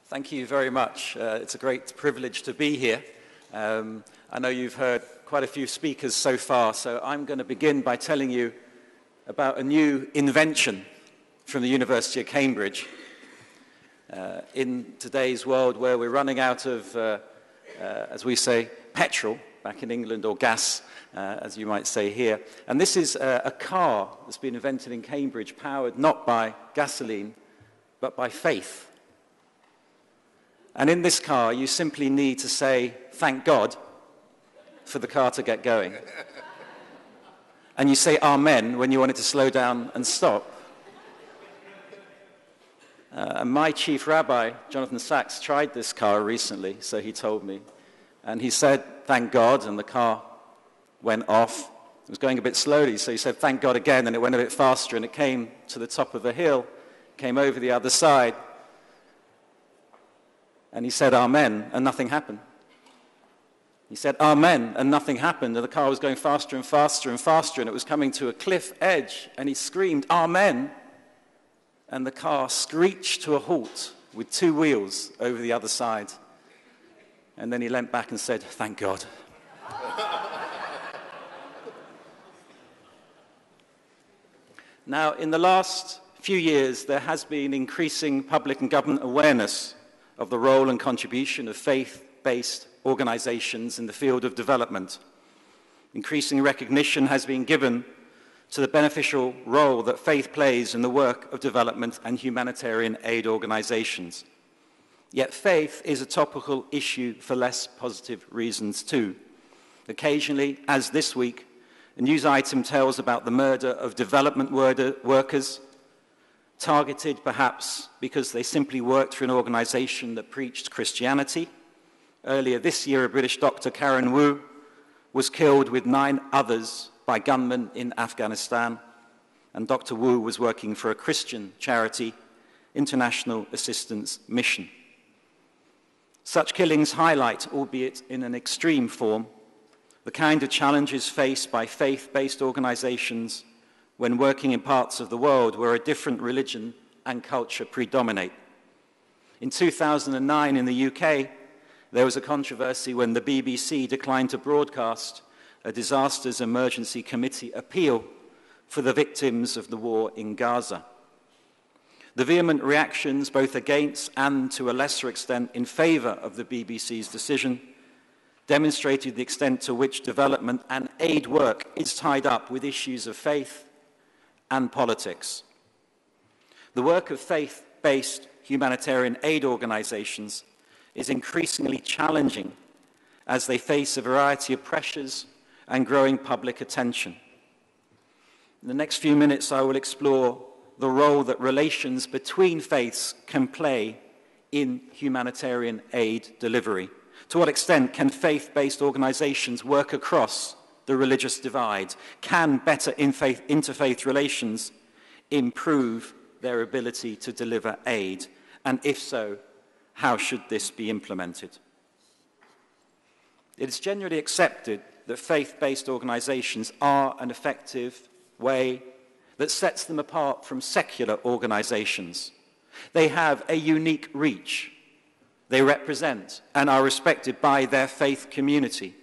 Thank you very much. It's a great privilege to be here. I know you've heard quite a few speakers so far, so I'm going to begin by telling you about a new invention from the University of Cambridge. In today's world where we're running out of, as we say, petrol, back in England, or gas, as you might say here. And this is a car that's been invented in Cambridge, powered not by gasoline, but by faith. And in this car, you simply need to say, thank God, for the car to get going. And you say amen when you want it to slow down and stop. And my chief rabbi, Jonathan Sachs, tried this car recently, so he told me. And he said, thank God, and the car went off. It was going a bit slowly, so he said, thank God again, and it went a bit faster, and it came to the top of a hill, came over the other side. And he said, amen, and nothing happened. He said, amen, and nothing happened. And the car was going faster and faster and faster, and it was coming to a cliff edge. And he screamed, amen. And the car screeched to a halt with two wheels over the other side. And then he leant back and said, thank God. Now, in the last few years, there has been increasing public and government awareness of the role and contribution of faith-based organizations in the field of development. Increasing recognition has been given to the beneficial role that faith plays in the work of development and humanitarian aid organizations. Yet faith is a topical issue for less positive reasons too. Occasionally, as this week, a news item tells about the murder of development workers, targeted perhaps because they simply worked for an organization that preached Christianity. Earlier this year, a British doctor, Karen Wu, was killed with 9 others by gunmen in Afghanistan, and Dr. Wu was working for a Christian charity, International Assistance Mission. Such killings highlight, albeit in an extreme form, the kind of challenges faced by faith-based organizations when working in parts of the world where a different religion and culture predominate. In 2009 in the UK, there was a controversy when the BBC declined to broadcast a Disasters Emergency Committee appeal for the victims of the war in Gaza. The vehement reactions, both against and to a lesser extent in favor of the BBC's decision, demonstrated the extent to which development and aid work is tied up with issues of faith and politics. The work of faith-based humanitarian aid organizations is increasingly challenging as they face a variety of pressures and growing public attention. In the next few minutes, I will explore the role that relations between faiths can play in humanitarian aid delivery. To what extent can faith-based organizations work across the religious divide? Can better interfaith relations improve their ability to deliver aid? And if so, how should this be implemented? It is generally accepted that faith-based organizations are an effective way that sets them apart from secular organizations. They have a unique reach. They represent and are respected by their faith community.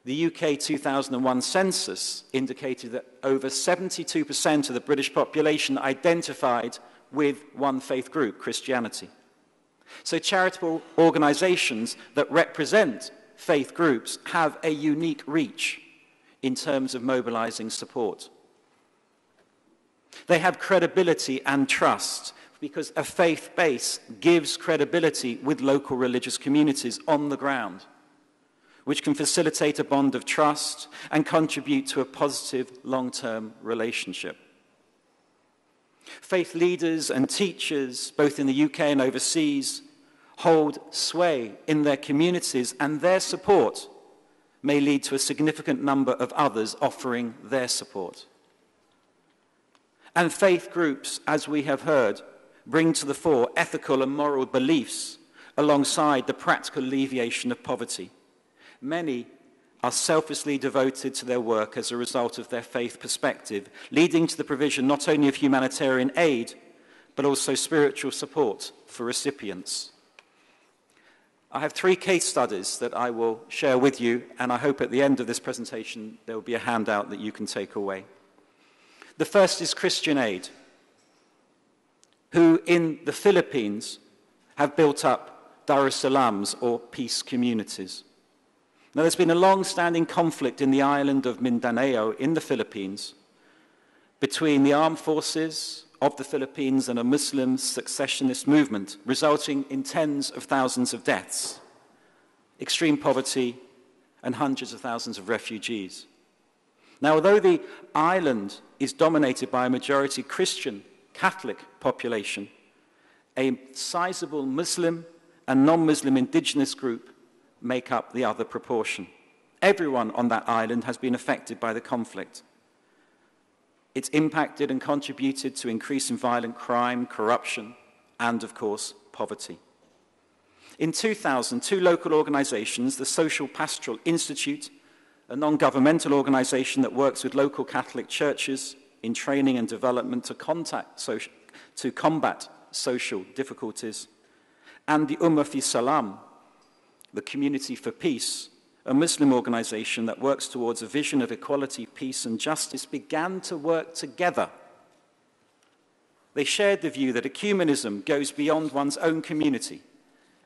The UK 2001 census indicated that over 72% of the British population identified with one faith group, Christianity. So charitable organizations that represent faith groups have a unique reach in terms of mobilizing support. They have credibility and trust because a faith base gives credibility with local religious communities on the ground, which can facilitate a bond of trust and contribute to a positive long-term relationship. Faith leaders and teachers, both in the UK and overseas, hold sway in their communities, and their support may lead to a significant number of others offering their support. And faith groups, as we have heard, bring to the fore ethical and moral beliefs alongside the practical alleviation of poverty. Many are selflessly devoted to their work as a result of their faith perspective, leading to the provision not only of humanitarian aid, but also spiritual support for recipients. I have 3 case studies that I will share with you, and I hope at the end of this presentation there will be a handout that you can take away. The first is Christian Aid, who in the Philippines have built up Darussalams, or peace communities. Now, there's been a long-standing conflict in the island of Mindanao in the Philippines between the armed forces of the Philippines and a Muslim successionist movement, resulting in tens of thousands of deaths, extreme poverty, and hundreds of thousands of refugees. Now, although the island is dominated by a majority Christian Catholic population, a sizable Muslim and non-Muslim indigenous group make up the other proportion. Everyone on that island has been affected by the conflict. It's impacted and contributed to increase in violent crime, corruption, and, of course, poverty. In 2000, 2 local organizations, the Social Pastoral Institute, a non-governmental organization that works with local Catholic churches in training and development to combat social difficulties, and the Ummah fi Salam, the Community for Peace, a Muslim organization that works towards a vision of equality, peace, and justice, began to work together. They shared the view that ecumenism goes beyond one's own community,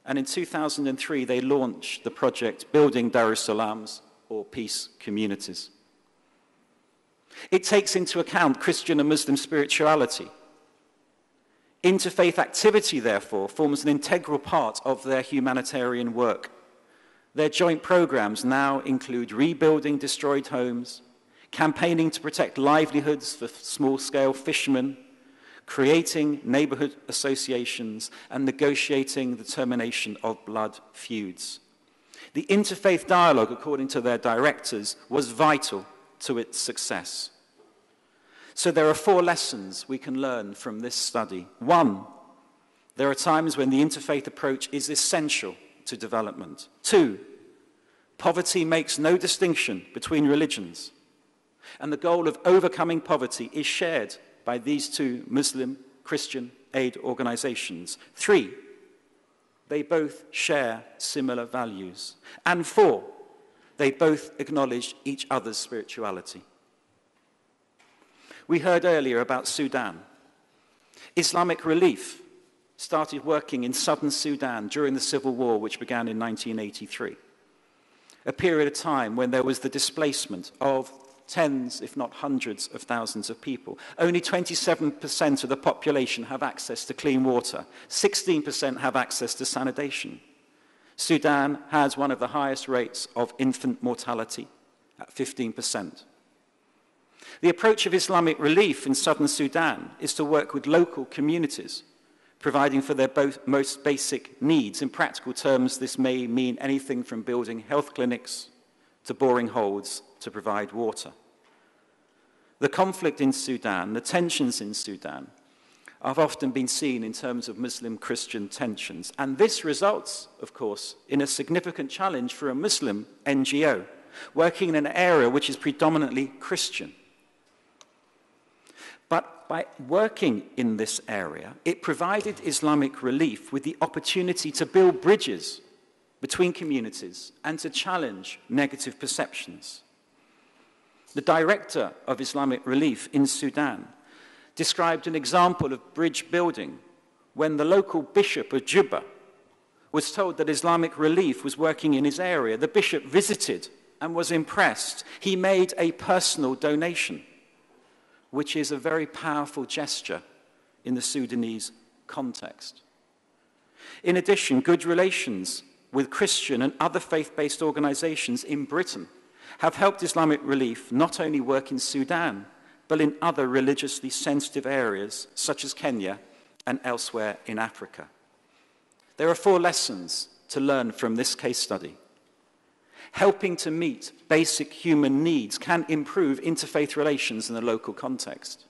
and in 2003 they launched the project Building Darussalams, or peace communities. It takes into account Christian and Muslim spirituality. Interfaith activity, therefore, forms an integral part of their humanitarian work. Their joint programs now include rebuilding destroyed homes, campaigning to protect livelihoods for small-scale fishermen, creating neighborhood associations, and negotiating the termination of blood feuds. The interfaith dialogue, according to their directors, was vital to its success. So there are 4 lessons we can learn from this study. 1, there are times when the interfaith approach is essential to development. 2, poverty makes no distinction between religions, and the goal of overcoming poverty is shared by these 2 Muslim Christian aid organizations. 3, they both share similar values. And 4, they both acknowledge each other's spirituality. We heard earlier about Sudan. Islamic Relief started working in southern Sudan during the civil war, which began in 1983, a period of time when there was the displacement of tens, if not hundreds of thousands of people. Only 27% of the population have access to clean water. 16% have access to sanitation. Sudan has one of the highest rates of infant mortality at 15%. The approach of Islamic Relief in southern Sudan is to work with local communities, providing for their most basic needs. In practical terms, this may mean anything from building health clinics to boring holes to provide water. The conflict in Sudan, the tensions in Sudan, have often been seen in terms of Muslim-Christian tensions. And this results, of course, in a significant challenge for a Muslim NGO, working in an area which is predominantly Christian. But by working in this area, it provided Islamic Relief with the opportunity to build bridges between communities and to challenge negative perceptions. The director of Islamic Relief in Sudan described an example of bridge building when the local bishop of Juba was told that Islamic Relief was working in his area. The bishop visited and was impressed. He made a personal donation, which is a very powerful gesture in the Sudanese context. In addition, good relations with Christian and other faith-based organizations in Britain have helped Islamic Relief not only work in Sudan, but in other religiously sensitive areas, such as Kenya and elsewhere in Africa. There are 4 lessons to learn from this case study. Helping to meet basic human needs can improve interfaith relations in the local context.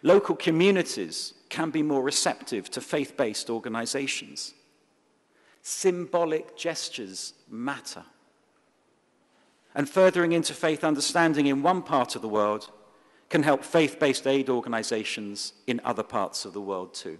Local communities can be more receptive to faith-based organizations. Symbolic gestures matter. And furthering interfaith understanding in one part of the world can help faith-based aid organizations in other parts of the world too.